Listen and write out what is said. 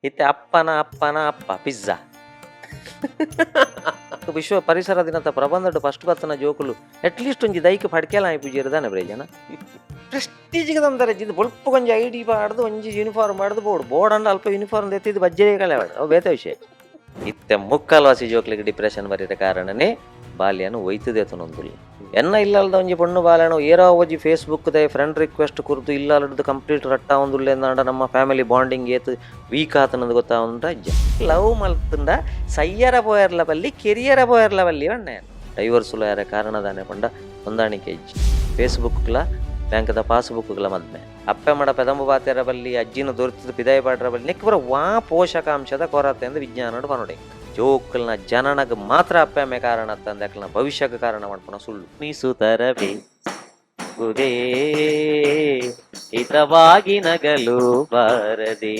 ಇತ್ತೆ ಅಪ್ಪನ ಅಪ್ಪನ ಅಪ್ಪ ಪಿಜ್ಜಾ ವಿಶ್ವ ಪರಿಸರ ದಿನದ ಪ್ರಬಂಧಡು ಫಸ್ಟ್ ಬತ್ತನ ಜೋಕುಲು ಅಟ್ಲೀಸ್ಟ್ ಒಂಜಿ ದೈಕ್ ಪಡ್ಕೆಲ ಆಯ್ಪುಜಿರ್ದಾನೆ ಬ್ರೇಜನ ಪ್ರೆಸ್ಟೀಜ್ಗೆ ತಂದರೆ ಇದು ಬೊಲ್ಪ ಕೊಂಚ ಐಡಿ ಪಾಡ್ದು ಒಂಜಿ ಯೂನಿಫಾರ್ಮ್ ಮಾಡ್ದು ಬೋರ್ಡ್ ಅಂಡ್ ಅಲ್ಪ ಯೂನಿಫಾರ್ಮ್ ತೆತ್ತಿದ್ದು ಬಜ್ಜೆ ಕಳೆ ಅವು ಬೇತ ವಿಷಯ ಇತ್ತೆ ಮುಕ್ಕಲ್ವಾಸಿ ಜೋಕ್ಲಿಗೆ ಡಿಪ್ರೆಷನ್ ಬರೀದ ಕಾರಣನೇ ಬಾಲ್ಯನು ಒಯ್ತದೇತನೊಂದುಲ್ಲ ಎನ್ನ ಇಲ್ಲಲ್ದ ಒಂಜಿ ಪೊಣ್ಣು ಬಾಲ್ಯನು ಏರೋ ಒಂಜಿ ಫೇಸ್ಬುಕ್ ದ ಫ್ರೆಂಡ್ ರಿಕ್ವೆಸ್ಟ್ ಕುರಿತು ಇಲ್ಲಲ್ದು ಕಂಪ್ಲೀಟ್ ರಟ್ಟ ಒಂದುಲ್ಲೆ ನಮ್ಮ ಫ್ಯಾಮಿಲಿ ಬಾಂಡಿಂಗ್ ಏತು ವೀಕ್ ಆತನದು ಗೊತ್ತಾವಂದ ಲವ್ ಮಲ್ತಂಡ ಸಯ್ಯರ ಪೋಯರ್ಲ ಬಲ್ಲಿ ಕೆರಿಯರ ಪೋಯರ್ಲ ಬಲ್ಲಿ ಬಣ್ಣೆ ಡೈವರ್ಸುಲ ಯಾರ ಕಾರಣದಾನೆ ಪಂಡ ಹೊಂದಾಣಿಕೆ ಇಜ್ಜಿ ಫೇಸ್ಬುಕ್ಲ ಬ್ಯಾಂಕದ ಪಾಸ್ಬುಕ್ಗಳ ಮದ್ಮೆ ಅಪ್ಪೆ ಮಡ ಪೆದಂಬು ಬಾತ್ಯರ ಬಲ್ಲಿ ಅಜ್ಜಿನ ದೊರೆತಿದ್ದು ಪಿದಾಯ ಪಾಡ್ರ ಬಲ್ಲಿ ನೆಕ್ಬರ ವಾ ಪೋಷಕಾಂಶದ ಕೊರತೆ ಎಂದು ವಿಜ್ಞಾನಡು ಪನೊಡೆ ಜೋಕಲ್ನ ಜನನಗ ಮಾತ್ರ ಅಪ್ಪೆ ಕಾರಣ ತಂದಕ್ಲ ಭವಿಷ್ಯಕ್ಕೆ ಕಾರಣ ಮಾಡ್ಕೊಳ ಸುಳ್ಳು ಮೀಸುತ್ತರವೇ ಗುದೇ ಹಿತವಾಗಿ ನಗಲು ಬಾರದೆ